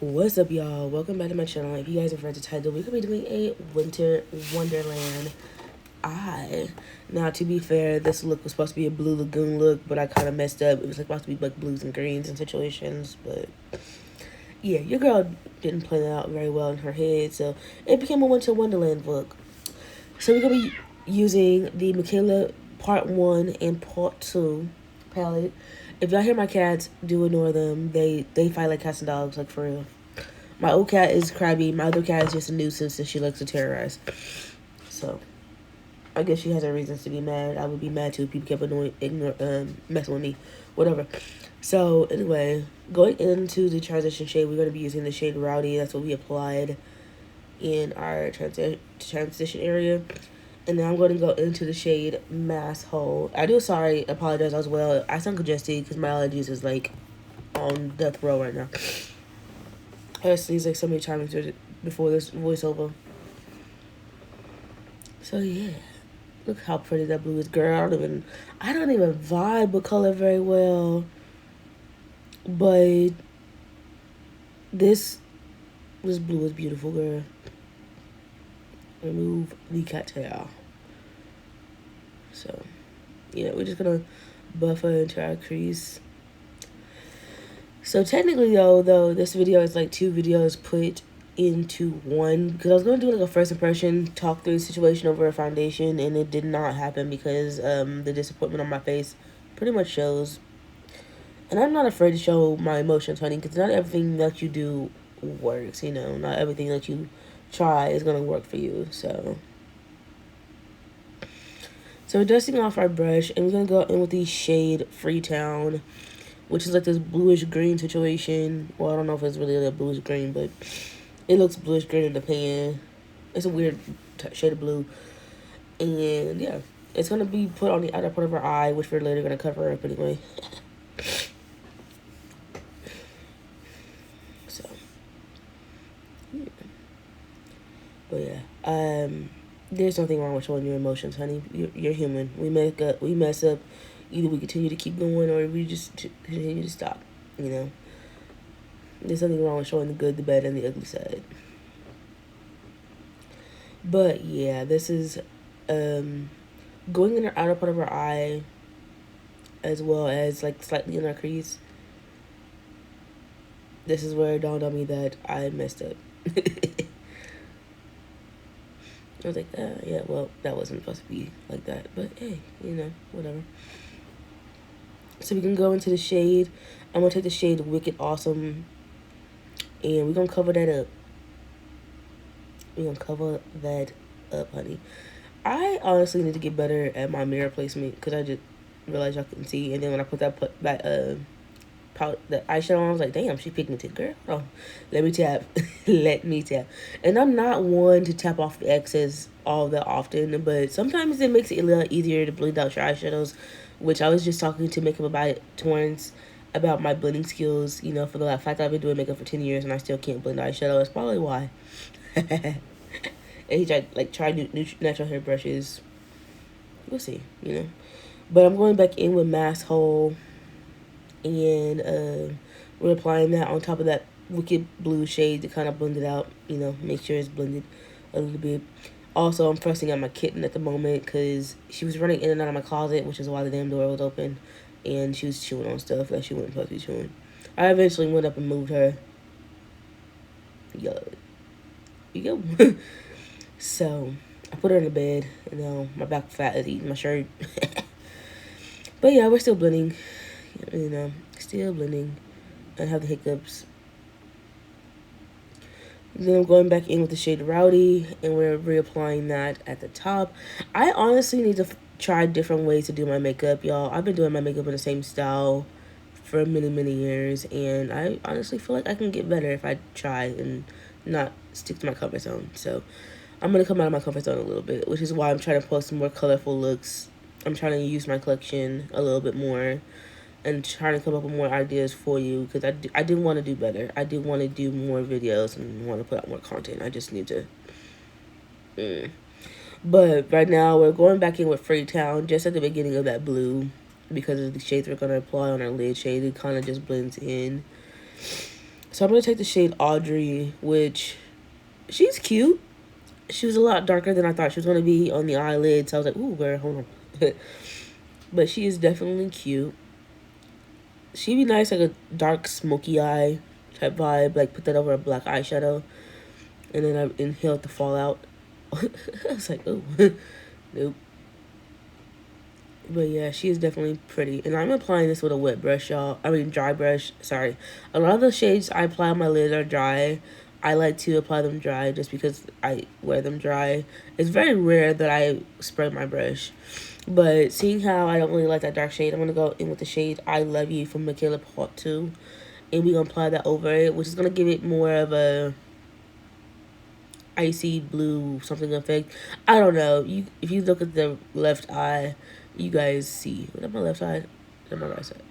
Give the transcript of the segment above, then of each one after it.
What's up, y'all? Welcome back to my channel. If you guys have read the title, we could be doing a winter wonderland eye. Now, to be fair, this look was supposed to be a blue lagoon look, but I kind of messed up. It was like supposed to be like blues and greens in situations, but yeah, your girl didn't plan it out very well in her head, so it became a winter wonderland look. So we're gonna be using the Michaela Part 1 and Part 2 palette. If y'all hear my cats, do ignore them. They fight like cats and dogs, like for real. My old cat is crabby. My other cat is just a nuisance and she likes to terrorize. So, I guess she has her reasons to be mad. I would be mad too if people kept messing with me. Whatever. So, anyway, going into the transition shade, we're going to be using the shade Rowdy. That's what we applied in our transition area. And then I'm going to go into the shade Mass Hole. I do apologize as well. I sound congested because my allergies is like on death row right now. I sneezed like so many times before this voiceover. So yeah, look how pretty that blue is, girl. I don't even vibe with color very well, but this blue is beautiful, girl. Remove the cattail. So yeah, we're just gonna buffer into our crease. So technically though this video is like two videos put into one, because I was going to do like a first impression talk through the situation over a foundation, and it did not happen because the disappointment on my face pretty much shows. And I'm not afraid to show my emotions, honey, because not everything that you do works, you know. Not everything that you try is going to work for you. So we're dusting off our brush, and we're going to go in with the shade Freetown, which is like this bluish green situation. Well, I don't know if it's really like a bluish green, but it looks bluish green in the pan. It's a weird shade of blue. And yeah, it's going to be put on the outer part of our eye, which we're later going to cover up anyway. So, yeah. But yeah, there's nothing wrong with showing your emotions, honey. You're human. We mess up. Either we continue to keep going or we just continue to stop, you know. There's nothing wrong with showing the good, the bad, and the ugly side. But yeah, this is going in the outer part of our eye, as well as like slightly in our crease. This is where it dawned on me that I messed up. I was like, yeah, well, that wasn't supposed to be like that. But hey, you know, whatever. So we can go into the shade. I'm going to take the shade Wicked Awesome, and we're going to cover that up. We're going to cover that up, honey. I honestly need to get better at my mirror placement, because I just realized y'all couldn't see. And then when I put that the eyeshadow on, I was like, damn, she pigmented, girl. Oh, let me tap. Let me tap. And I'm not one to tap off the excess all that often, but sometimes it makes it a little easier to blend out your eyeshadows, which I was just talking to makeup about Torrance about my blending skills, you know, for the fact that I've been doing makeup for 10 years and I still can't blend eyeshadow. That's probably why. And he tried new natural hair brushes. We'll see, you know. But I'm going back in with Mass Hole, and we're applying that on top of that Wicked Blue shade to kind of blend it out, you know, make sure it's blended a little bit. Also, I'm fussing at my kitten at the moment because she was running in and out of my closet, which is why the damn door was open, and she was chewing on stuff that she wasn't supposed to be chewing. I eventually went up and moved her. Yo, you go. So I put her in the bed, and now my back fat is eating my shirt. But yeah, we're still blending, you know, still blending. I have the hiccups. Then I'm going back in with the shade Rowdy, and we're reapplying that at the top. I honestly need to try different ways to do my makeup, y'all. I've been doing my makeup in the same style for many, many years, and I honestly feel like I can get better if I try and not stick to my comfort zone. So I'm going to come out of my comfort zone a little bit, which is why I'm trying to post some more colorful looks. I'm trying to use my collection a little bit more and trying to come up with more ideas for you, because I do want to do better. I do want to do more videos and want to put out more content. I just need to... But right now, we're going back in with Freetown just at the beginning of that blue, because of the shades we're going to apply on our lid shade. It kind of just blends in. So I'm going to take the shade Audrey, which she's cute. She was a lot darker than I thought she was going to be on the eyelids. So I was like, ooh, girl, hold on. But she is definitely cute. She'd be nice, like a dark smoky eye type vibe. Like put that over a black eyeshadow. And then I inhaled the fallout. I was like, oh, nope. But yeah, she is definitely pretty. And I'm applying this with a wet brush, y'all. I mean, dry brush. Sorry. A lot of the shades I apply on my lid are dry. I like to apply them dry just because I wear them dry. It's very rare that I spray my brush. But seeing how I don't really like that dark shade, I'm going to go in with the shade I Love You from Michaela Part 2. And we're going to apply that over it, which is going to give it more of a icy blue something effect. I don't know. If you look at the left eye, you guys see. Is that my left side? Is that my right side?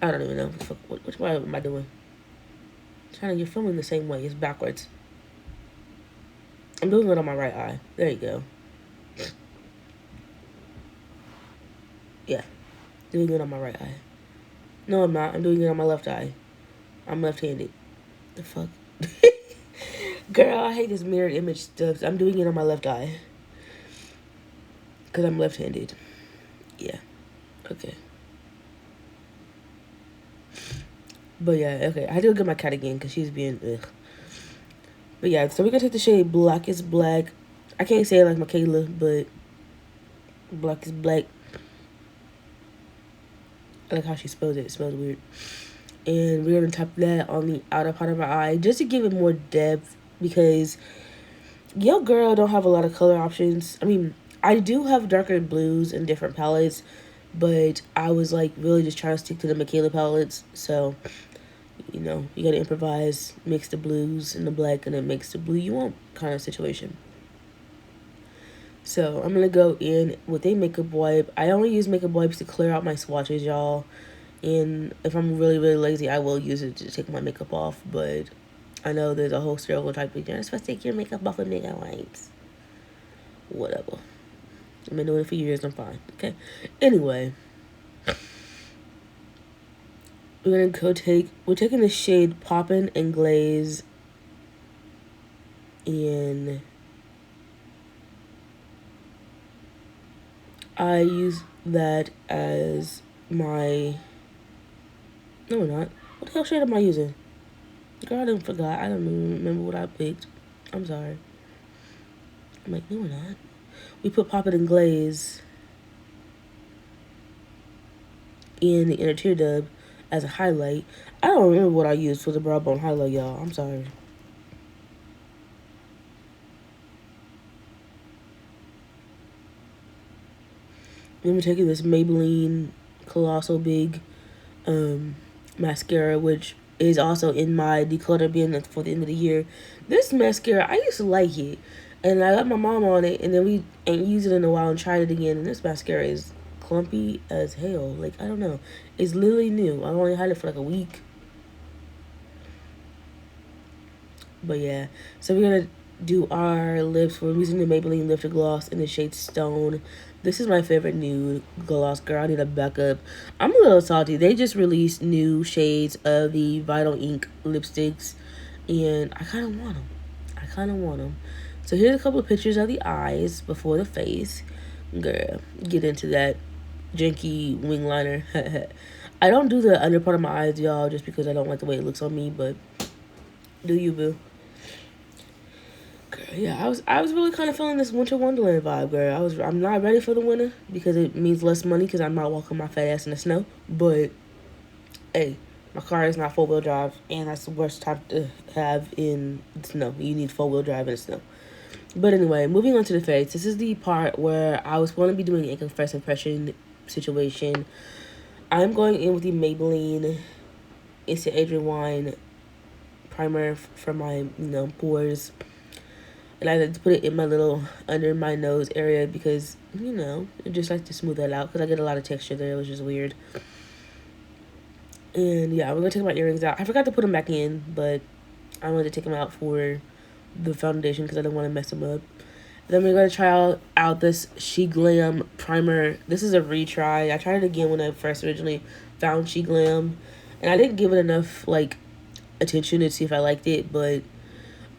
I don't even know. Which way am I doing? You're filming the same way. It's backwards. I'm doing it on my right eye. There you go. Yeah. Doing it on my right eye. No, I'm not. I'm doing it on my left eye. I'm left-handed. The fuck? Girl, I hate this mirrored image stuff. I'm doing it on my left eye. Because I'm left-handed. Yeah. Okay. But yeah, okay. I had to go get my cat again because she's being ugh. But yeah, so we're going to take the shade Black is Black. I can't say it like Michaela, but Black is Black. I like how she spells it. It smells weird. And we're going to tap that on the outer part of our eye just to give it more depth because your girl don't have a lot of color options. I mean, I do have darker blues and different palettes, but I was like really just trying to stick to the Michaela palettes. So, you know, you got to improvise, mix the blues and the black, and then mix the blue you want kind of situation. So I'm going to go in with a makeup wipe. I only use makeup wipes to clear out my swatches, y'all. And if I'm really, really lazy, I will use it to take my makeup off. But I know there's a whole stereotype of you're not supposed to take your makeup off with makeup wipes. Whatever. I've been doing it for years. I'm fine. Okay. Anyway. We're taking the shade Poppin' and Glaze. And I use that as my... No, we're not. What the hell shade am I using? Girl, I done forgot. I don't even remember what I picked. I'm sorry. I'm like, no, we're not. We put Pop It and Glaze in the inner tear dub as a highlight. I don't remember what I used for the brow bone highlight, y'all. I'm sorry. Then we're taking this Maybelline Colossal Big mascara, which is also in my declutter bin for the end of the year. This mascara, I used to like it, and I got my mom on it, and then we ain't used it in a while and tried it again, and this mascara is clumpy as hell. Like, I don't know. It's literally new. I only had it for like a week. But yeah, so we're gonna do our lips. We're using the Maybelline Lifter Gloss in the shade Stone. This is my favorite nude gloss, girl. I need a backup. I'm a little salty. They just released new shades of the Vital Ink lipsticks, and I kind of want them. So here's a couple of pictures of the eyes before the face. Girl, get into that janky wing liner. I don't do the under part of my eyes, y'all, just because I don't like the way it looks on me, but do you, boo? Girl, yeah, I was really kind of feeling this winter wonderland vibe, girl. I'm not ready for the winter because it means less money because I'm not walking my fat ass in the snow. But hey, my car is not 4-wheel drive, and that's the worst time to have in the snow. You need 4-wheel drive in the snow. But anyway, moving on to the face. This is the part where I was going to be doing a first impression situation. I'm going in with the Maybelline Instant Adrian Wine primer for my pores. And I like to put it in my little under my nose area because, I just like to smooth that out because I get a lot of texture there, which is weird. And yeah, we're going to take my earrings out. I forgot to put them back in, but I wanted to take them out for the foundation because I didn't want to mess them up. Then we're going to try out this She Glam primer. This is a retry. I tried it again when I first originally found She Glam. And I didn't give it enough, attention and see if I liked it, but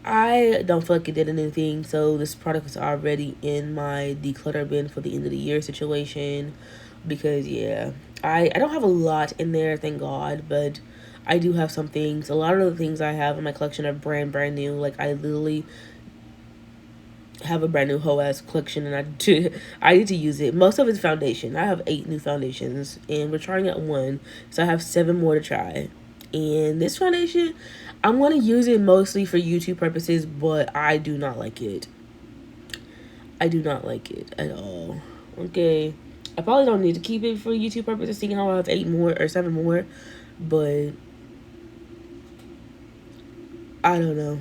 I don't feel like it did anything. So this product is already in my declutter bin for the end of the year situation, because yeah, I don't have a lot in there, thank God, but I do have some things. A lot of the things I have in my collection are brand new. Like I literally have a brand new whole ass collection, and I need to use it. Most of it's foundation. I have 8 new foundations, and we're trying out one, so I have 7 more to try. And this foundation, I'm gonna use it mostly for YouTube purposes, but I do not like it. I do not like it at all. Okay, I probably don't need to keep it for YouTube purposes, seeing how I have 8 more or 7 more, but I don't know.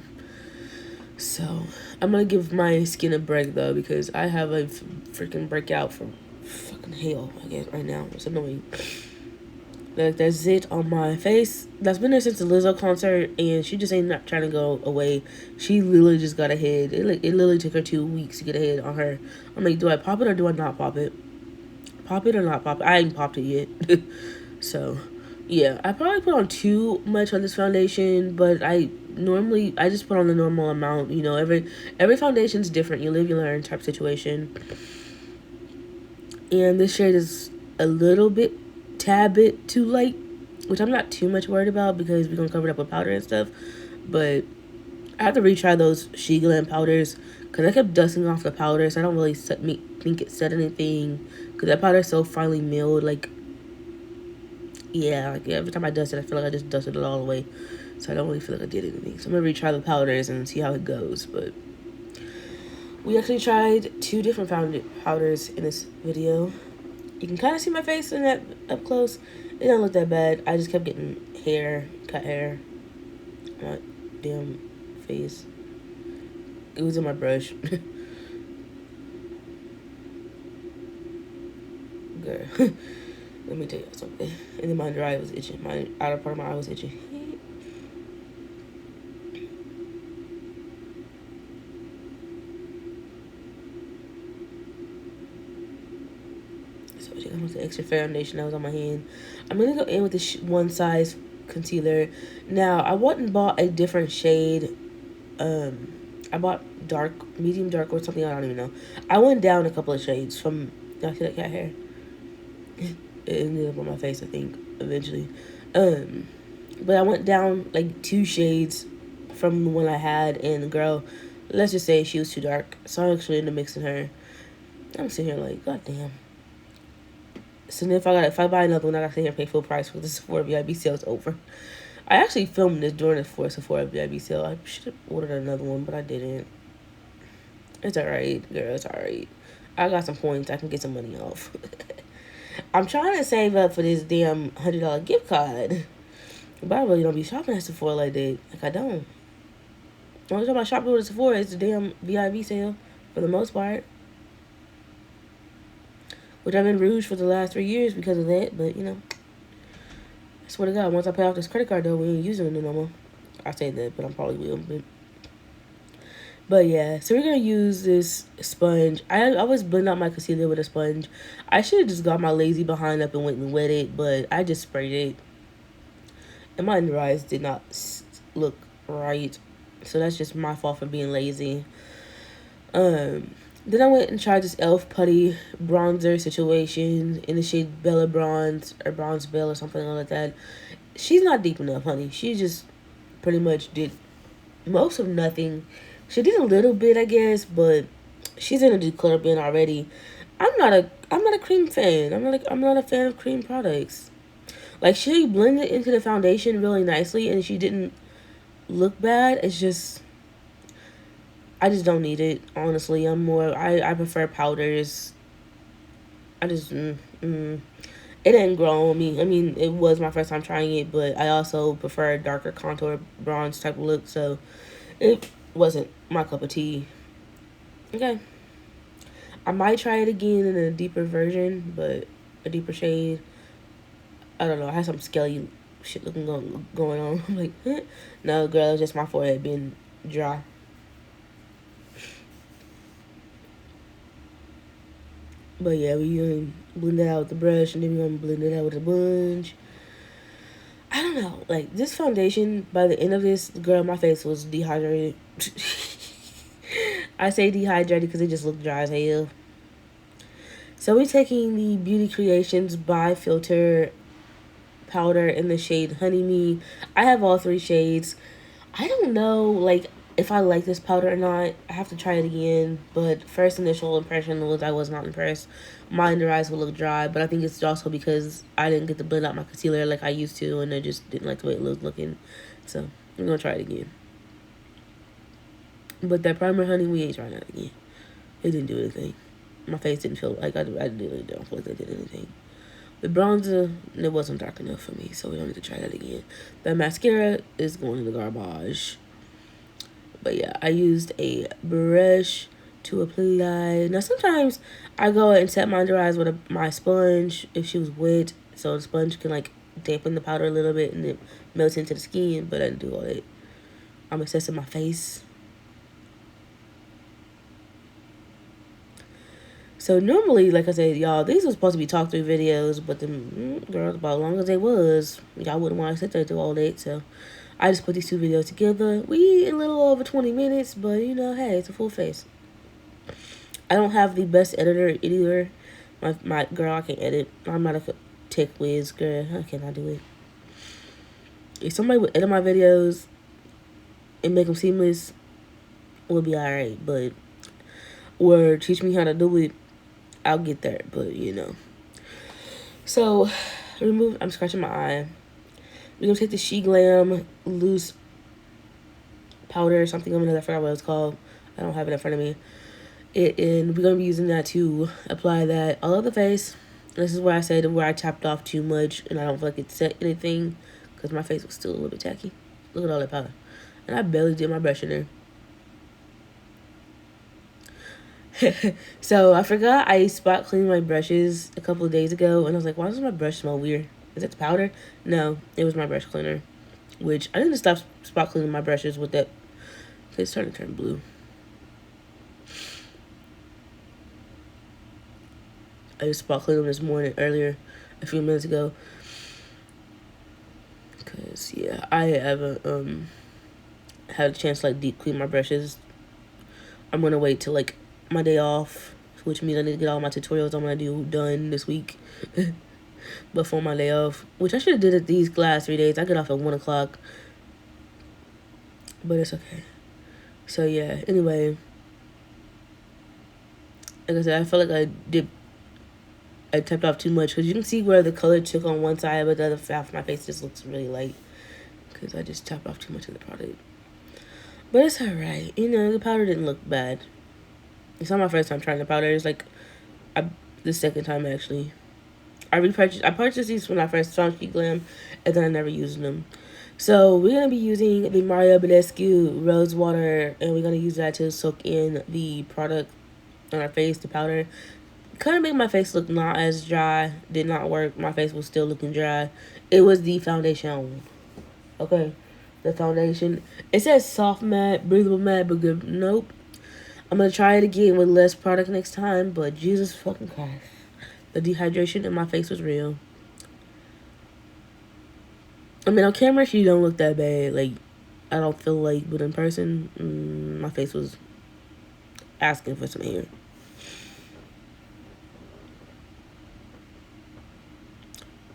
So I'm gonna give my skin a break though, because I have a freaking breakout from fucking hell, I guess, right now. It's annoying. Like there's zit on my face that's been there since the Lizzo concert, and she just ain't not trying to go away. She literally just got a head. It literally took her 2 weeks to get a head on her. I'm like, do I pop it or do I not pop it? Pop it or not pop it? I ain't popped it yet. So yeah, I probably put on too much on this foundation, but I just put on the normal amount. You know, every foundation's different. You live, you learn type situation. And this shade is a little bit, tad bit too light, which I'm not too much worried about because we're gonna cover it up with powder and stuff. But I have to retry those She Glam powders because I kept dusting off the powder, so I don't really think it said anything, because that powder is so finely milled. Like, yeah, like every time I dust it, I feel like I just dusted it all away, so I don't really feel like I did anything. So I'm gonna retry the powders and see how it goes. But we actually tried 2 different powders in this video. You can kind of see my face in that up close. It don't look that bad. I just kept getting cut hair on my damn face. It was in my brush. Girl, let me tell you something. And then my under eye was itching. My outer part of my eye was itching. So she got the extra foundation that was on my hand. I'm gonna go in with this one size concealer. Now I went and bought a different shade. I bought medium dark or something. I don't even know. I went down a couple of shades from. Did I see that cat hair? It ended up on my face, I think, eventually. But I went down like 2 shades from the one I had, and girl, let's just say she was too dark. So I actually ended up mixing her. I'm sitting here like, god damn. So then if I buy another one, I gotta sit here and pay full price for the Sephora VIB sale's over. I actually filmed this during the Sephora VIB sale. I should have ordered another one, but I didn't. It's alright, girl. It's alright. I got some points. I can get some money off. I'm trying to save up for this damn $100 gift card. But I really don't be shopping at Sephora like that. Like, I don't. The only time I shop at Sephora is the damn VIB sale, for the most part. Which I've been Rouge for the last 3 years because of that. But, you know, I swear to God, once I pay off this credit card, though, we ain't using it no more. I say that, but I probably will. But yeah, so we're going to use this sponge. I always blend out my concealer with a sponge. I should have just got my lazy behind up and went and wet it, but I just sprayed it. And my under eyes did not look right. So that's just my fault for being lazy. Then I went and tried this e.l.f. putty bronzer situation in the shade Bella Bronze or Bronze Belle or something like that. She's not deep enough, honey. She just pretty much did most of nothing. She did a little bit, I guess, but she's in a declutter bin already. I'm not a cream fan. I'm not a fan of cream products. Like, she blended into the foundation really nicely, and she didn't look bad. It's just, I just don't need it, honestly. I prefer powders. I just, it didn't grow on me. I mean, it was my first time trying it, but I also prefer a darker contour bronze type of look, so it wasn't my cup of tea. Okay. I might try it again in a deeper version, but a deeper shade. I don't know. I had some scaly shit looking going on. I'm like, no, girl, it's just my forehead being dry. But yeah, we gonna blend it out with the brush, and then we're gonna blend it out with a sponge. I don't know. Like, this foundation, by the end of this, girl, my face was dehydrated. I say dehydrated because it just looked dry as hell. So we're taking the Beauty Creations by Filter powder in the shade Honey Me. I have all 3 shades. I don't know, like, if I like this powder or not. I have to try it again. But first initial impression was I was not impressed. My under eyes will look dry, but I think it's also because I didn't get to blend out my concealer like I used to, and I just didn't like the way it was looking. So I'm gonna try it again. But that primer, honey, we ain't trying that again. It didn't do anything. My face didn't feel like I really don't feel like they did anything. The bronzer, it wasn't dark enough for me, so we don't need to try that again. The mascara is going in the garbage. But yeah, I used a brush to apply. Now, sometimes I go and set my under eyes with my sponge if she was wet, so the sponge can, like, dampen the powder a little bit and it melts into the skin, but I didn't do all that. I'm assessing my face. So normally, like I said, y'all, these were supposed to be talk through videos, but the girls, about as long as they was, y'all wouldn't want to sit there through all that. So I just put these 2 videos together. We a little over 20 minutes, but you know, hey, it's a full face. I don't have the best editor either. My girl, I can't edit. I'm not a tech whiz, girl. I cannot do it. If somebody would edit my videos and make them seamless, it would be alright. But or teach me how to do it, I'll get there, but you know. So, I'm scratching my eye. We're gonna take the She Glam loose powder or something. I forgot what it's called. I don't have it in front of me. And we're gonna be using that to apply that all over the face. This is where I said where I tapped off too much, and I don't feel like it set anything because my face was still a little bit tacky. Look at all that powder, and I barely did my brush in there. So I forgot I spot cleaned my brushes a couple of days ago, and I was like, why does my brush smell weird? Is it the powder? No, it was my brush cleaner, which I need to stop spot cleaning my brushes with that. It's starting to turn blue. I just spot cleaned them this morning, earlier, a few minutes ago. Because, yeah, I haven't had a chance to, like, deep clean my brushes. I'm going to wait till, like, my day off, which means I need to get all my tutorials I'm going to do done this week before my day off, which I should have did it these last 3 days. I get off at 1 o'clock, but it's okay. So, yeah, anyway, like I said, I felt like I tapped off too much, because you can see where the color took on one side, but the other half of my face just looks really light, because I just tapped off too much of the product. But it's alright, you know, the powder didn't look bad. It's not my first time trying the powder. It's like the second time, actually. I purchased these when I first found She Glam, and then I never used them. So we're gonna be using the Mario Badescu Rose Water, and we're gonna use that to soak in the product on our face, the powder. Kind of made my face look not as dry. Did not work. My face was still looking dry. It was the foundation. Okay, the foundation. It says soft matte, breathable matte, but good. Nope. I'm going to try it again with less product next time, but Jesus fucking Christ. The dehydration in my face was real. I mean, on camera, she don't look that bad. Like, I don't feel like, but in person, my face was asking for some air.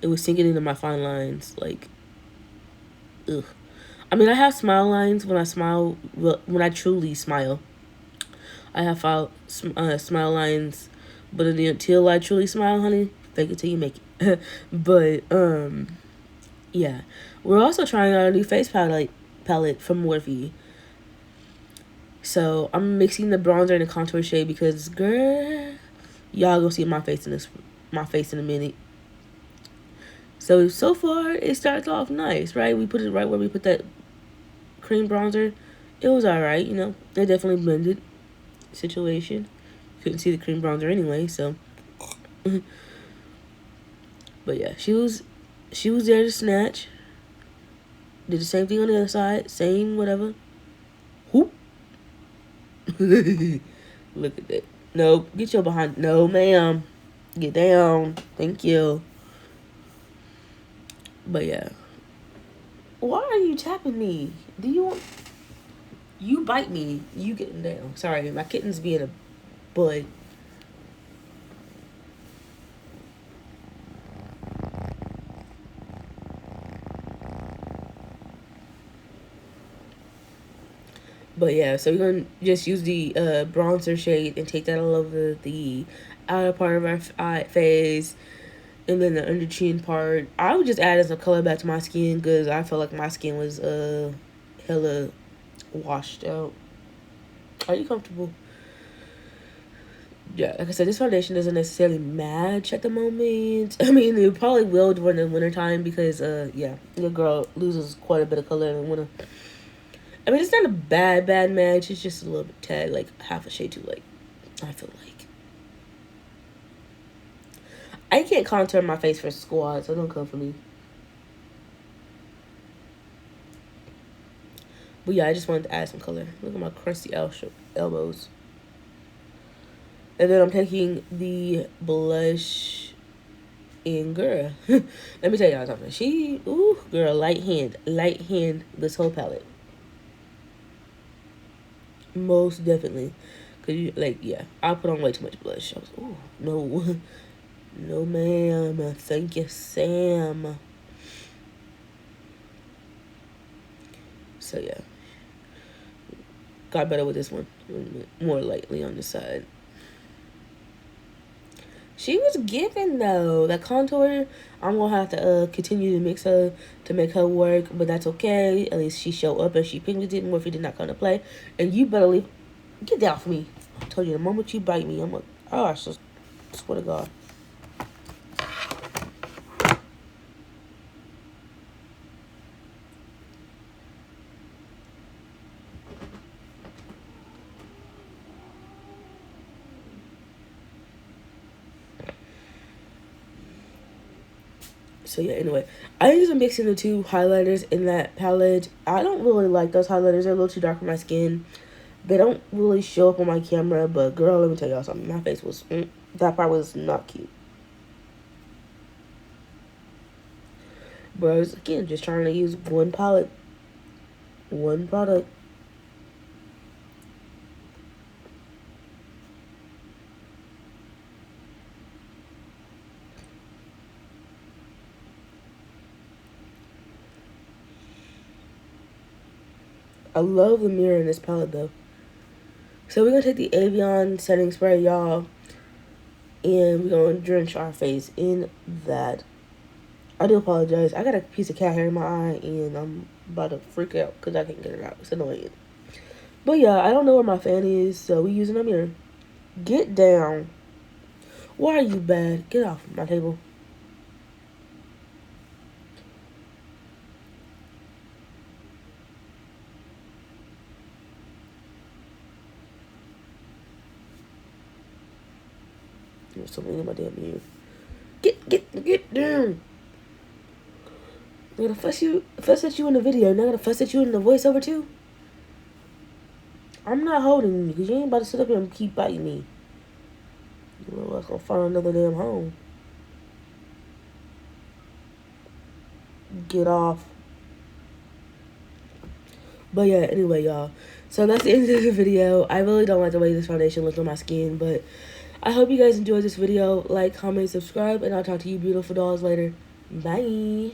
It was sinking into my fine lines, like, ugh. I mean, I have smile lines when I smile, when I truly smile. I have smile lines, but until I truly smile, honey, fake it till you make it. But, yeah. We're also trying out a new face palette from Morphe. So, I'm mixing the bronzer and the contour shade because, girl, y'all gonna see my face in a minute. So far, it starts off nice, right? We put it right where we put that cream bronzer. It was alright, you know. It definitely blended. Situation. Couldn't see the cream bronzer anyway, so. But yeah, she was there to snatch. Did the same thing on the other side. Same whatever. Whoop. Look at that. Nope. Get your behind. No, ma'am. Get down. Thank you. But yeah. Why are you tapping me? Do you want... You bite me. You getting down. Sorry, my kitten's being a boy. But yeah, so we're going to just use the bronzer shade and take that all over the outer part of our face. And then the under chin part. I would just add some color back to my skin because I felt like my skin was hella washed out. Are you comfortable? Yeah, like I said, this foundation doesn't necessarily match at the moment. I mean, it probably will during the winter time because, yeah, the girl loses quite a bit of color in the winter. I mean, it's not a bad match. It's just a little bit tad, like half a shade too light, I feel like. I can't contour my face for squad, so don't come for me. But yeah, I just wanted to add some color. Look at my crusty elbows. And then I'm taking the blush in girl. Let me tell y'all something. Girl, light hand this whole palette. Most definitely. Cause you, like, yeah, I put on way too much blush. I was, ooh, no. No, ma'am. Thank you, Sam. So, yeah. Got better with this one. More lightly on the side. She was giving, though. That contour, I'm going to have to continue to mix her to make her work. But that's okay. At least she showed up and she pigmented. Morphe did not come to play. And you better leave. Get down from me. I told you, the moment you bite me, I'm like, oh, I swear to God. So yeah, anyway, I use a mixing the two highlighters in that palette. I don't really like those highlighters. They're a little too dark for my skin. They don't really show up on my camera, but girl, let me tell y'all something. My face was, that part was not cute. But I was, again, just trying to use one palette, one product. I love the mirror in this palette, though. So we're going to take the Avion setting spray, y'all. And we're going to drench our face in that. I do apologize. I got a piece of cat hair in my eye. And I'm about to freak out because I can't get it out. It's annoying. But yeah, I don't know where my fan is. So we're using a mirror. Get down. Why are you bad? Get off my table. There's something in my damn ear. Get down. I'm gonna fuss at you in the video. Now I'm gonna fuss at you in the voiceover too. I'm not holding you because you ain't about to sit up here and keep biting me. You know what's gonna find another damn home. Get off. But yeah, anyway, y'all. So that's the end of the video. I really don't like the way this foundation looks on my skin, but I hope you guys enjoyed this video. Like, comment, subscribe, and I'll talk to you beautiful dolls later. Bye.